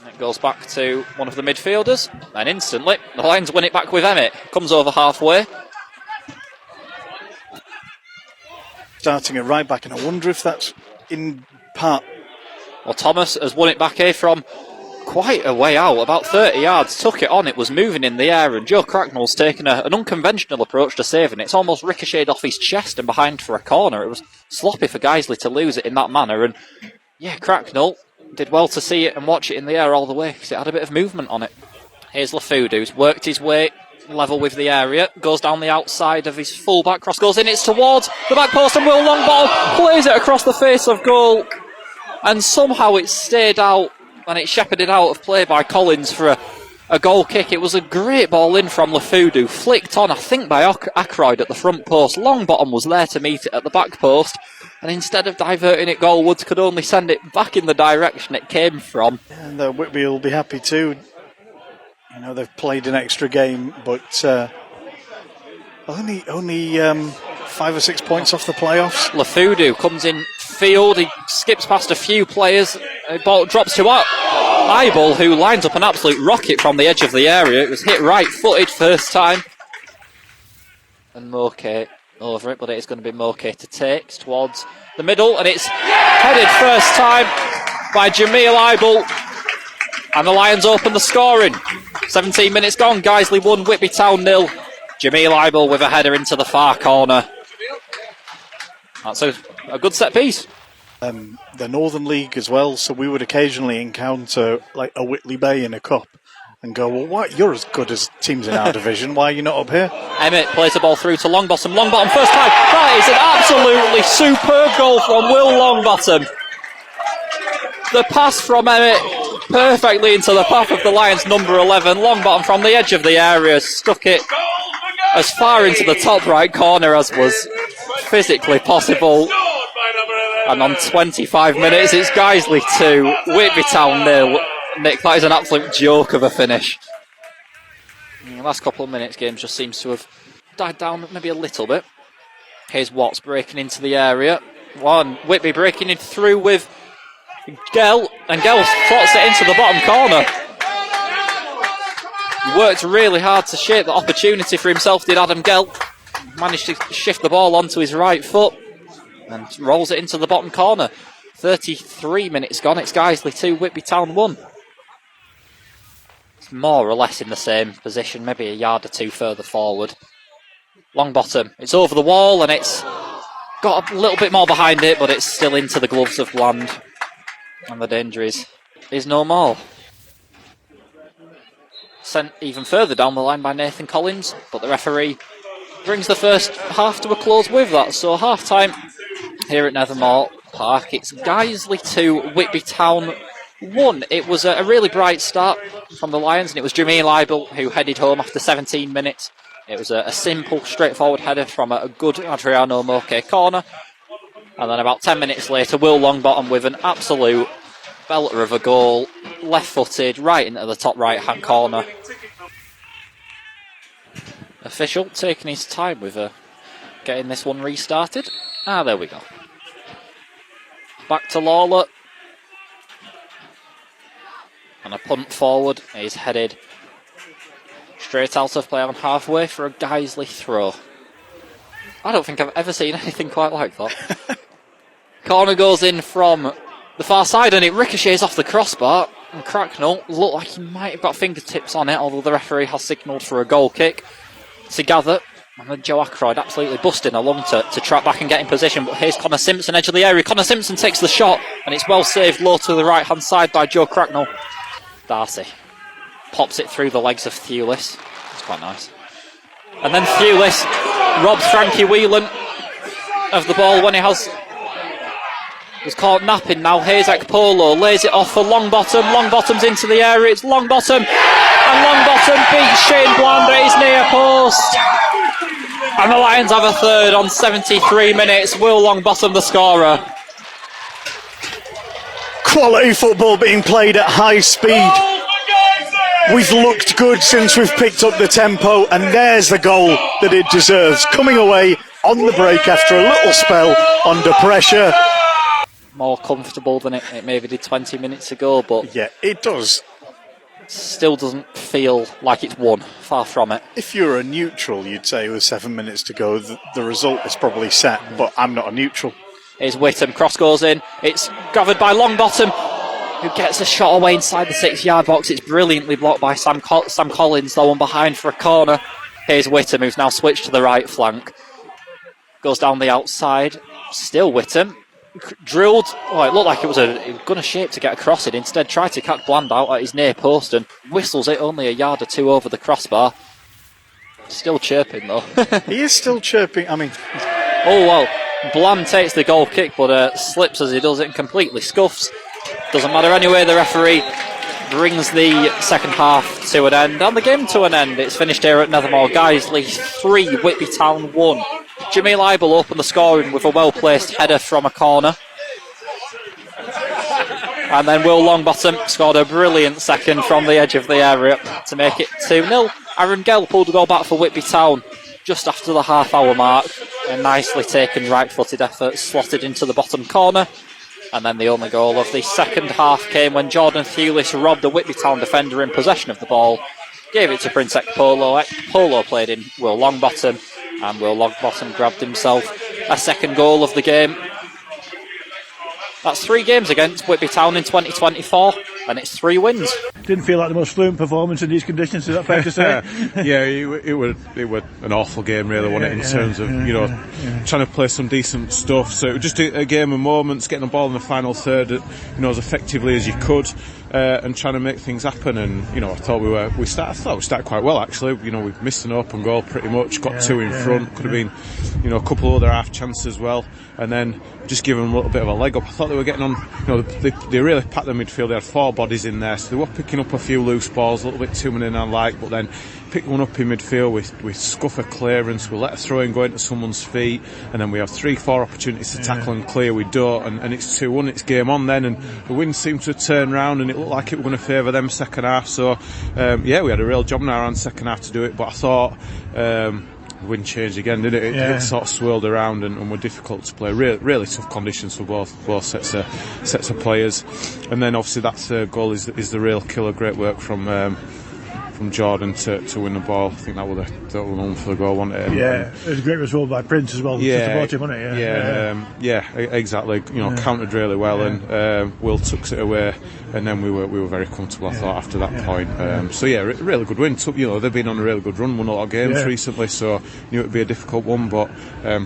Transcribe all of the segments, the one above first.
It goes back to one of the midfielders, and instantly the Lions win it back with Emmett. Comes over halfway. Starting at right back, and I wonder if that's in part. Well, Thomas has won it back here from quite a way out, about 30 yards, took it on, it was moving in the air, and Joe Cracknell's taken an unconventional approach to saving it. It's almost ricocheted off his chest and behind for a corner. It was sloppy for Guiseley to lose it in that manner, and yeah, Cracknell did well to see it and watch it in the air all the way, because it had a bit of movement on it. Here's Lafudu, who's worked his way level with the area, goes down the outside of his full-back, cross goes in, it's towards the back post, and Will Longbottom plays it across the face of goal, and somehow it stayed out, and it shepherded out of play by Collins for a goal kick. It was a great ball in from Lafudu, flicked on, I think, by Ackroyd at the front post. Longbottom was there to meet it at the back post, and instead of diverting it goalwards, could only send it back in the direction it came from. And Whitby will be happy too. You know, they've played an extra game, but only 5 or 6 points off the playoffs. Lafudu comes in field, he skips past a few players, the ball drops to Ible, who lines up an absolute rocket from the edge of the area. It was hit right-footed first time. And Moke over it, but it is going to be Moke to take towards the middle, and it's headed first time by Jameel Ible, and the Lions open the scoring. 17 minutes gone, Guiseley 1, Whitby Town 0. Jameel Ible with a header into the far corner. That's a good set piece. The Northern League as well, so we would occasionally encounter like a Whitley Bay in a cup and go, well, what? You're as good as teams in our division, why are you not up here? Emmett plays the ball through to Longbottom. Longbottom first time. That is an absolutely superb goal from Will Longbottom. The pass from Emmett perfectly into the path of the Lions number 11. Longbottom from the edge of the area stuck it as far into the top right corner as was physically possible. And on 25 minutes, it's Guiseley 2, Whitby Town 0. Nick, that is an absolute joke of a finish. In the last couple of minutes, games just seems to have died down maybe a little bit. Here's Watts breaking into the area. Whitby breaking it through with Gell, and Gell slots it into the bottom corner. He worked really hard to shape the opportunity for himself, did Adam Gell. Managed to shift the ball onto his right foot and rolls it into the bottom corner. 33 minutes gone, it's Guiseley 2, Whitby Town 1. It's more or less in the same position, maybe a yard or two further forward. Longbottom, it's over the wall and it's got a little bit more behind it, but it's still into the gloves of Bland. And the danger is no more. Sent even further down the line by Nathan Collins, but the referee brings the first half to a close with that. So half time here at Nethermoor Park, it's Guiseley 2, Whitby Town 1. It was a really bright start from the Lions, and it was Jameel Ible who headed home after 17 minutes. It was a simple, straightforward header from a good Adriano Moke corner. And then about 10 minutes later, Will Longbottom with an absolute belter of a goal, left-footed, right into the top right-hand corner. Official taking his time with getting this one restarted. There we go. Back to Lawler. And a punt forward is headed straight out of play on halfway for a Guiseley throw. I don't think I've ever seen anything quite like that. Corner goes in from the far side and it ricochets off the crossbar. And Cracknell looked like he might have got fingertips on it, although the referee has signalled for a goal kick. Together, and then Joe Ackroyd absolutely busting along to track back and get in position. But here's Connor Simpson, edge of the area. Connor Simpson takes the shot, and it's well saved low to the right-hand side by Joe Cracknell. Darcy pops it through the legs of Thewlis. It's quite nice. And then Thewlis robs Frankie Whelan of the ball when he was caught napping now. Here's Ekpolo, lays it off for Longbottom. Longbottom's into the area, it's Longbottom. And Longbottom beats Shane Bland at his near post. And the Lions have a third on 73 minutes. Will Longbottom the scorer. Quality football being played at high speed. We've looked good since we've picked up the tempo, and there's the goal that it deserves. Coming away on the break after a little spell under pressure. more comfortable than it maybe did 20 minutes ago, but yeah, it does. Still doesn't feel like it's won. Far from it. If you're a neutral, you'd say with 7 minutes to go, the result is probably set, but I'm not a neutral. Here's Whittam, cross goes in. It's gathered by Longbottom, who gets a shot away inside the 6-yard box. It's brilliantly blocked by Sam Collins, though, on behind for a corner. Here's Whittam, who's now switched to the right flank. Goes down the outside. Still Whittam. Drilled. Oh, it looked like it was a gunner shape to get across it. Instead, tried to catch Bland out at his near post and whistles it only a yard or two over the crossbar. Still chirping, though. He is still chirping. I mean... Oh, well. Bland takes the goal kick, but slips as he does it and completely scuffs. Doesn't matter anyway, the referee brings the second half to an end and the game to an end. It's finished here at Nethermoor. Guiseley 3, Whitby Town 1. Jameel Ible opened the scoring with a well-placed header from a corner. And then Will Longbottom scored a brilliant second from the edge of the area to make it 2-0. Aaron Gell pulled the goal back for Whitby Town just after the half-hour mark. A nicely taken right-footed effort slotted into the bottom corner. And then the only goal of the second half came when Jordan Thewlis robbed a Whitby Town defender in possession of the ball, gave it to Prince Ekpolo. Ekpolo played in Will Longbottom, and Will Longbottom grabbed himself a second goal of the game. That's 3 games against Whitby Town in 2024, and it's 3 wins. Didn't feel like the most fluent performance in these conditions, is that fair to say? Yeah, it was an awful game, really, wasn't it, in terms of, trying to play some decent stuff. So it was just a game of moments, getting the ball in the final third, as effectively as you could, and trying to make things happen. And, I thought we started quite well, actually. We missed an open goal pretty much, got 2 in front, could have been, a couple of other half chances as well. And then just give them a little bit of a leg up. I thought they were getting on, they really packed the midfield. They had 4 bodies in there, so they were picking up a few loose balls, a little bit too many than I like, but then pick one up in midfield, we scuff a clearance, we let a throw in go into someone's feet, and then we have 3-4 opportunities to tackle and clear, we don't, and it's 2-1, it's game on then, and the wind seemed to turn round and it looked like it was going to favour them second half. So we had a real job in our hands second half to do it, but I thought the wind changed again, didn't it? It sort of swirled around and were difficult to play. Really tough conditions for both sets of players. And then obviously that third goal is the real killer. Great work from Jordan to win the ball. I think that was the one for the goal, wasn't it? It was a great result by Prince as well. To support him, wasn't it? Exactly. Countered really well, and Will took it away, and then we were very comfortable, I thought, after that point. Really good win. They've been on a really good run, won a lot of games recently, so knew it'd be a difficult one, but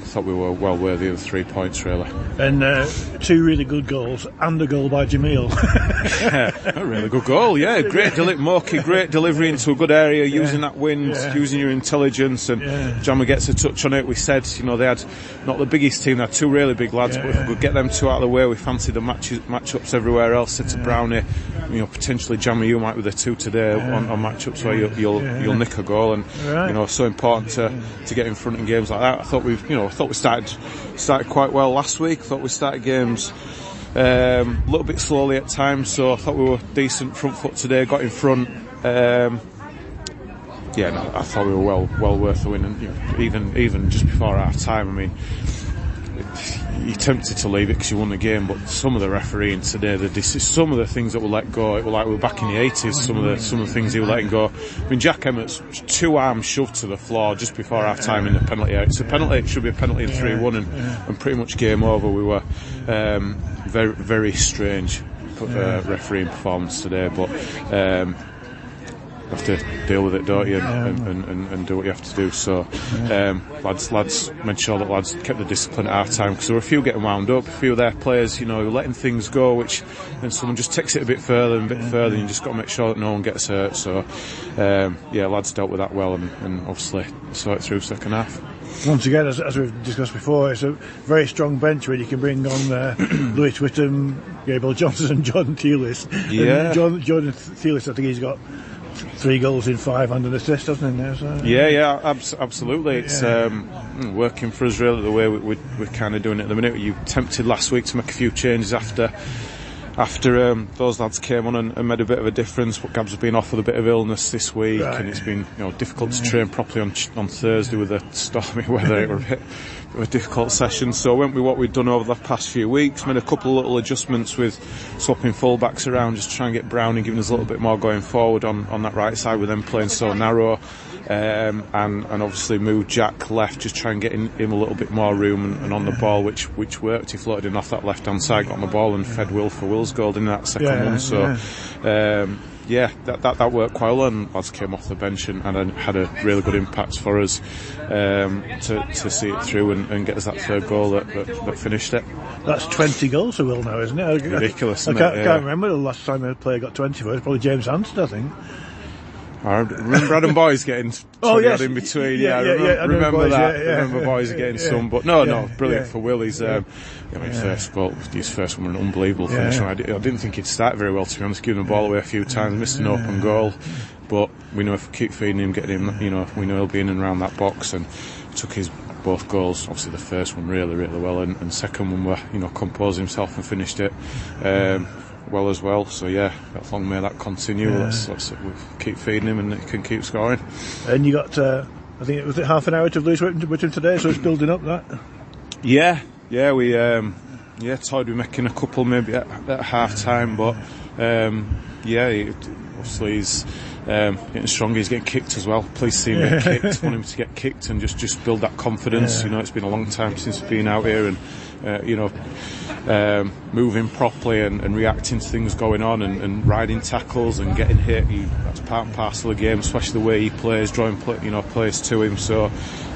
thought we were well worthy of the 3 points, really. And 2 really good goals and a goal by Jameel. A really good goal, great delivery into a good area, using that wind, using your intelligence, and Jammer gets a touch on it. We said, they had not the biggest team, they had 2 really big lads, but if we could get them 2 out of the way, we fancied the matchups everywhere else. Said to Brownie, potentially Jammer, you might be the 2 today on matchups where you'll nick a goal, and so important to get in front in games like that. I thought we started quite well last week. Thought we started games a little bit slowly at times, so I thought we were decent front foot today, got in front. I thought we were well worth the win, and even just before half time, I mean, you're tempted to leave it because you won the game, but some of the refereeing today, some of the things that were let go, it was like we were back in the 80s. Some of the things he was letting go. I mean, Jack Emmett's 2 arms shoved to the floor just before half time in the penalty area. It's a penalty. It should be a penalty in 3-1, and pretty much game over. We were very, very strange refereeing performance today, but. Have to deal with it, don't you, and do what you have to do. So lads made sure that lads kept the discipline at half time, because there were a few getting wound up, a few of their players letting things go, which then someone just takes it a bit further and you just got to make sure that no one gets hurt. So lads dealt with that well, and obviously saw it through second half. Once again, as we've discussed before, it's a very strong bench where you can bring on Lewis Whittam, Gabriel Johnson and Jordan Thewlis. Jordan Thewlis, I think he's got 3 goals in 5 and an assist, doesn't he? So. Absolutely. It's working for us really the way we're kind of doing it at the minute. You tempted last week to make a few changes after after those lads came on and made a bit of a difference. But Gab's been off with a bit of illness this week, and it's been difficult to train properly on Thursday with the stormy weather. It was a bit of a difficult session, so I went with what we'd done over the past few weeks. Made a couple of little adjustments with swapping full-backs around, just to try and get Brownie giving us a little bit more going forward on that right side with them playing so narrow. And obviously moved Jack left, just try and get him a little bit more room and on the ball, which worked. He floated in off that left hand side, got on the ball and fed Will for Will's goal in that second one. So that worked quite well, and lads came off the bench and had a really good impact for us to see it through and get us that third goal that finished it. That's 20 goals for Will now, isn't it? Ridiculous. I can't remember the last time a player got 20 for it. It's probably James Hanston, I think. I remember Adam Boys getting 20 odd in between. I remember that. Remember Boys getting some, but no, brilliant for Will. He's his first one, an unbelievable finish. I didn't think he'd start very well, to be honest. Giving the ball away a few times, missed an open goal, but we know if we keep feeding him, getting him, we know he'll be in and around that box. And took his both goals. Obviously, the first one really, really well, and second one where composed himself and finished it. Well as well, so that long may that continue. Let's we'll keep feeding him and he can keep scoring. And you got I think it was half an hour to lose with him today, so it's building up that. We toyed with making a couple maybe at half time, but obviously he's getting stronger. He's getting kicked as well. Please see him get kicked. Want him to get kicked and just build that confidence. It's been a long time since we've been out here, and moving properly and reacting to things going on and riding tackles and getting hit. That's part and parcel of the game, especially the way he plays, drawing players to him. So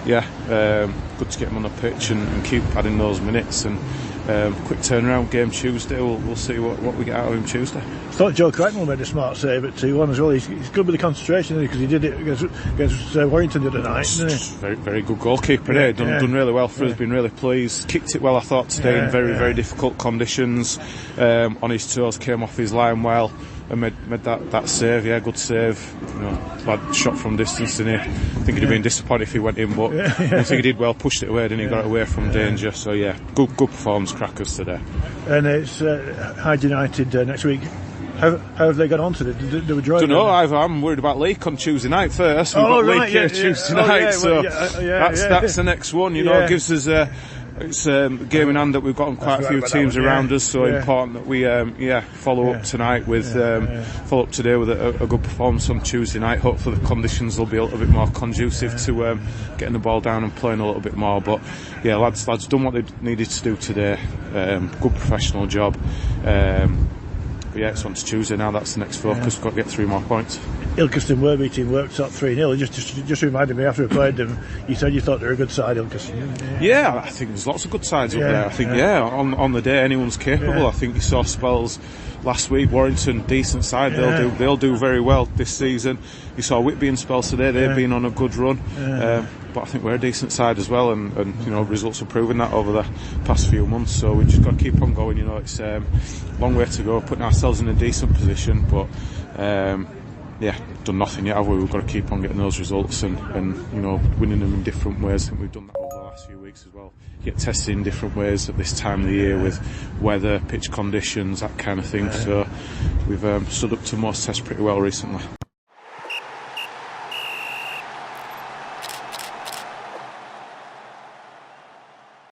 good to get him on the pitch and keep adding those minutes. And quick turnaround game Tuesday. We'll see what we get out of him Tuesday. I thought Joe Cracknell made a smart save at 2-1 as well. He's good with the concentration, because he did it against Warrington the other night, didn't he? Very, very good goalkeeper. Done really well for us. Been really pleased. Kicked it well, I thought, today in very, very difficult conditions. On his toes, came off his line well and made that save. Good save. Lad shot from distance, didn't he? I think he'd have been disappointed if he went in, but I think he did well. Pushed it away, didn't he? Got it away from danger. So good performance, Crackers, today. And it's Hyde United next week. How have they got on to it? They were drawing. Don't know. I'm worried about Leek on Tuesday night first. We've got Leek here Tuesday night, so that's the next one. Gives us it's a game in hand that we've got on quite a few teams around us, so important that we follow up tonight with follow up today with a good performance on Tuesday night. Hopefully the conditions will be a little bit more conducive to getting the ball down and playing a little bit more. But lads done what they needed to do today. Good professional job. It's on to Tuesday now. That's the next focus. We've got to get 3 more points. Ilkeston Worby team worked up 3-0. Just reminded me, after we played them, you said you thought they were a good side, Ilkeston. I think there's lots of good sides up there. I think on the day anyone's capable. I think you saw spells last week. Warrington, decent side. They'll do very well this season. You saw Whitby in spells today. They've been on a good run. But I think we're a decent side as well, and results have proven that over the past few months. So we just got to keep on going. It's a long way to go, putting ourselves in a decent position, but done nothing yet, have we? We've got to keep on getting those results and winning them in different ways. I think we've done that over the last few weeks as well. Get tested in different ways at this time of the year with weather, pitch conditions, that kind of thing. So we've stood up to most tests pretty well recently.